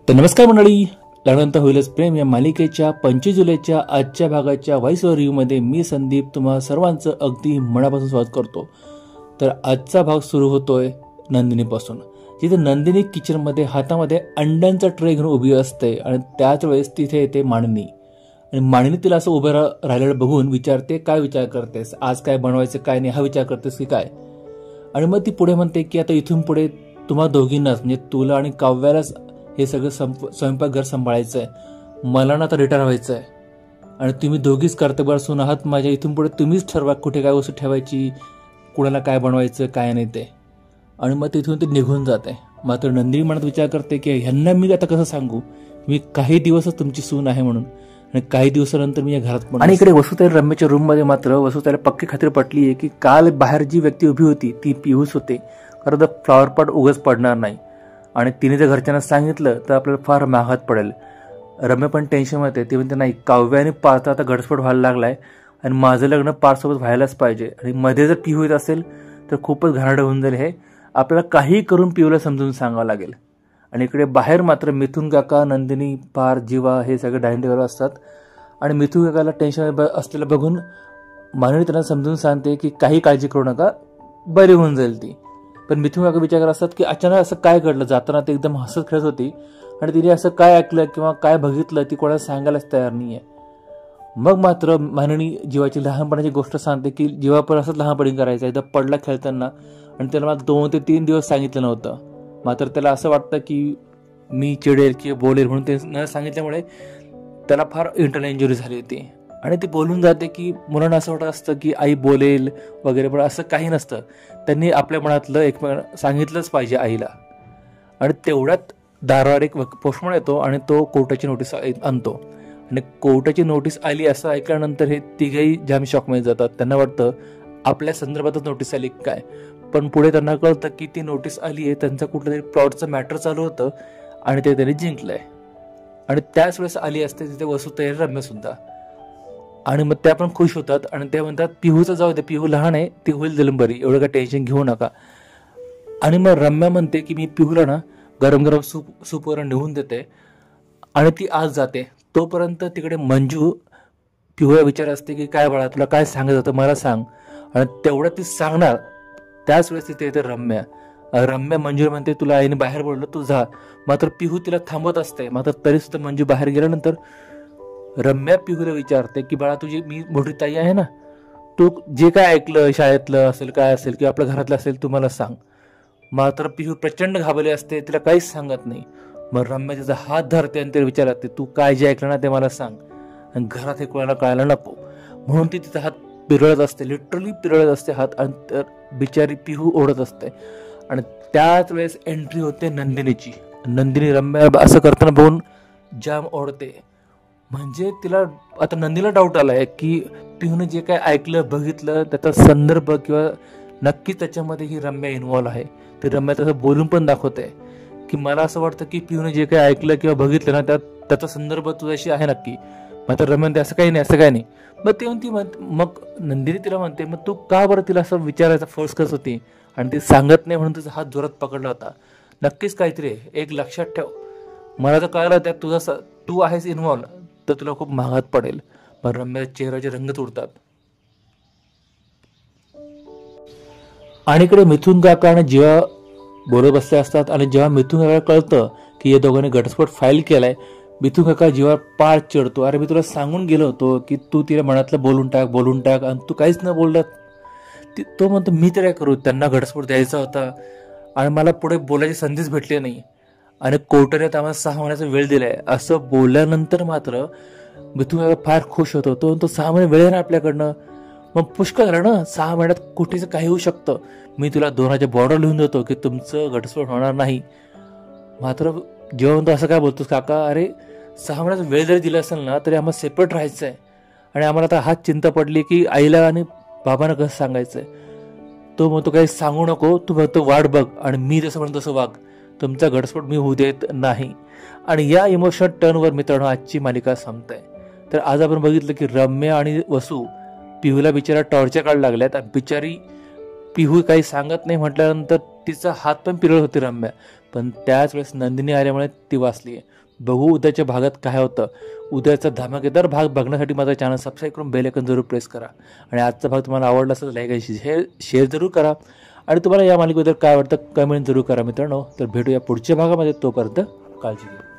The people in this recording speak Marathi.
तर नमस्कार मंडळी, लग्नानंतर होईलच प्रेम या मालिकेच्या 25 जुलैच्या आजच्या भागाच्या व्हॉइस ओव्हर रिव्ह्यूमध्ये मी संदीप तुम्हा सर्वांचं अगदी मनापासून स्वागत करतो. तर आजचा भाग सुरू होतोय नंदिनीपासून, जिथे नंदिनी किचनमध्ये हातामध्ये अंड्यांचा ट्रे घेऊन उभी असते आणि त्याच वेळेस तिथे येते मानिनी. आणि मानिनी तिला असं उभं राहिलेलं बघून विचारते, काय विचार करतेस, आज काय बनवायचं काय नाही हा विचार करतेस की काय. आणि मग ती पुढे म्हणते की आता इथून पुढे तुम्हा दोघींनाच म्हणजे तुला आणि काव्यालाच हे सगळं स्वयंपाकघर सांभाळायचं आहे. मला ना आता रिटायर व्हायचं आहे आणि तुम्ही दोघीच कर्तबगार सून आहात माझ्या. इथून पुढे तुम्हीच ठरवा कुठे काय वस्तू ठेवायची, कुणाला काय बनवायचं काय नाही ते. आणि मग तिथून ते निघून जाते. मात्र नंदिनी मनात विचार करते की ह्यांना मी आता कसं सांगू, मी काही दिवसच तुमची सून आहे म्हणून, आणि काही दिवसानंतर मी या घरात पण. आणि इकडे वसुताई रम्याच्या रूममध्ये मात्र वसुताईला पक्की खात्री पटली आहे की काल बाहेर जी व्यक्ती उभी होती ती पियुष होते. कारण फ्लॉवर पॉट उगाच पडणार नाही आणि तिने जर घरच्यांना सांगितलं तर आपल्याला फार महागात पडेल. रम्या पण टेन्शनमध्ये ती म्हणते नाही, काव्य आणि पार्थ आता घटस्फोट व्हायला लागलाय आणि माझं लग्न पार्थसोबत व्हायलाच पाहिजे. आणि मध्ये जर पिहू येत असेल तर खूपच घाणेरडं होऊन जाईल. हे आपल्याला काही करून पिहूला समजून सांगावं लागेल. आणि इकडे बाहेर मात्र मिथुन काका, नंदिनी, पार्थ, जीवा हे सगळे डायनिंग टेबलवर असतात. आणि मिथुन काकाला टेन्शन असलेलं बघून मानिनी त्यांना समजून सांगते की काही काळजी करू नका, बरी होऊन जाईल ती. पण मिथुन काका विचार करत असतात की अचानक असं काय घडलं. जाताना ते एकदम हसत खेळत होती आणि तिने असं काय ऐकलं किंवा काय बघितलं ती कोणाला सांगायलाच तयार नाहीये. मग मात्र मानिनी जीवाची लहानपणाची गोष्ट सांगते की जीवा पण असंच लहानपणी करायचं, एकदा पडला खेळताना आणि त्याला मला 2 ते 3 दिवस सांगितलं नव्हतं. मात्र त्याला असं वाटतं की मी चिडेल किंवा बोलेल म्हणून ते न सांगितल्यामुळे त्याला फार इंटरनल इंजुरी झाली होती. आणि ती बोलून जाते की मुलांना असं वाटत असतं की आई बोलेल वगैरे, पण असं काही नसतं. त्यांनी आपल्या मनातलं एकमेकांना सांगितलंच पाहिजे आईला. आणि तेवढ्यात दारावर एक पोस्टमन येतो आणि तो कोर्टाची नोटीस आणतो. आणि कोर्टाची नोटीस आली असं ऐकल्यानंतर हे तिघेही जाम शॉकमध्ये जातात. त्यांना वाटतं आपल्या संदर्भातच नोटीस आली काय, पण पुढे त्यांना कळतं की ती नोटीस आली आहे त्यांचा कुठलं तरी प्लॉटचं मॅटर चालू होतं आणि ते त्यांनी जिंकलंय. आणि त्याच वेळेस आली असते तिथे वसुताई, रम्या सुद्धा. आणि मग त्या पण खुश होतात आणि ते म्हणतात पिहूचं जाऊ दे, पिहू लहान आहे, ती होईल जलम बरी, एवढं काय टेन्शन घेऊ नका. आणि मग रम्या म्हणते की मी पिहूला ना गरम गरम सूपवर नेऊन देते आणि ती आज जाते. तोपर्यंत तिकडे मंजू पिहूला विचार असते की काय बाळा तुला काय सांगत होतं मला सांग. आणि तेवढं ती सांगणार त्याच वेळेस तिथे येते रम्या. रम्या मंजूला म्हणते तुला आईने बाहेर बोललं तू जा. मात्र पिहू तिला थांबत असते. मात्र तरी सुद्धा मंजू बाहेर गेल्यानंतर रम्या पिहूला विचारते की बाळा तुझी मी मोठी ताई आहे ना, तू जे काय ऐकलं शाळेतलं असेल काय असेल किंवा आपल्या घरातलं असेल तू मला सांग. मात्र पिहू प्रचंड घाबरली असते, तिला काहीच सांगत नाही. मग रम्या तिचा हात धरते आणि तिला विचारते तू काय जे ऐकलं ना ते मला सांग आणि घरात हे कोणाला कळायला नको. म्हणून ती तिचा हात पिरळत असते, लिटरली पिरळत असते हात. आणि बिचारी पिहू ओढत असते. आणि त्याच वेळेस एंट्री होते नंदिनीची. नंदिनी रम्या असं करताना बघून जाम ओढते. म्हणजे तिला आता नंदीला डाऊट आलाय की पिहूने जे काय ऐकलं बघितलं त्याचा संदर्भ किंवा नक्कीच त्याच्यामध्ये ही रम्या इन्व्हॉल्व आहे. तर रम्या तसं बोलून पण दाखवते की मला असं वाटतं की पिहूने जे काय ऐकलं किंवा बघितलं ना त्याचा संदर्भ तुझ्याशी आहे नक्की. मात्र रम्या म्हणते असं काही नाही, असं काही नाही. मग ते म्हणते मग नंदिनी तिला म्हणते मग तू का बरं तिला असं विचारायचा फोर्स करत होती आणि ती सांगत नाही म्हणून तुझा हात जोरात पकडला होता. नक्कीच काहीतरी एक लक्षात ठेव, मला तर कळलं त्यात तुझा तू आहेस इन्व्हॉल्व तर तुला खूप महागात पडेल. पण रम्याच्या चेहऱ्याचे रंगच उडतात. आणि इकडे मिथुन काका आणि जेव्हा बोलत बसले असतात आणि जेव्हा मिथुन काका कळतं की या दोघांनी घटस्फोट फाईल केलाय, मिथुन काका जेव्हा पार चिडतो, अरे मी तुला सांगून गेलो होतो की तू तिला मनातलं बोलून टाक आणि तू काहीच न बोलला. तो म्हणतो मी तर काय करू, त्यांना घटस्फोट द्यायचा होता आणि मला पुढे बोलायची संधीच भेटली नाही आणि कोर्टाने आम्हाला 6 महिन्याचा वेळ दिलाय. असं बोलल्यानंतर मात्र मिथुन फार खुश होतो. तो 6 महिने वेळ आहे ना आपल्याकडनं, मग पुष्कळ झालं ना, 6 महिन्यात कुठेच काही होऊ शकतं. मी तुला 2 बॉर्डर लिहून देतो की तुमचं घटस्फोट होणार नाही. मात्र जेव्हा म्हणतो असं काय बोलतोस काका, अरे 6 महिन्याचा वेळ जरी दिला असेल ना तरी आम्हाला सेपरेट राहायचं आहे आणि आम्हाला आता हाच चिंता पडली की आईला आणि बाबांना कसं सांगायचंय. तो म्हणतो काही सांगू नको, तू फक्त वाट बघ आणि मी जसं म्हणतो तसं वाग, तुमचा घटस्फोट मी होऊ देत नाही. आणि या इमोशनल टर्नवर मित्रांनो आजची मालिका संपते. तर आज आपण बघितलं की रम्या आणि वसू पिहूला बिचारा टॉर्चर काढायला लागल्यात. बिचारी पिहू काही सांगत नाही म्हटल्यानंतर तिचा हात पण पिरळ होते रम्या. पण त्याच वेळेस नंदिनी आल्यामुळे ती वाचली आहे. बघू उद्याच्या भागात काय होतं. उद्याचा धमाकेदार भाग बघण्यासाठी माझा चॅनल सबस्क्राईब करून बेल आयकॉन जरूर प्रेस करा. आणि आजचा भाग तुम्हाला आवडला असेल तर लाईक आणि शेअर जरूर करा. आणि तुम्हाला या मालिकेबद्दल काय वाटतं कमेंट जरूर करा मित्रांनो. तर भेटूया पुढच्या भागामध्ये. तोपर्यंत काळजी घ्या.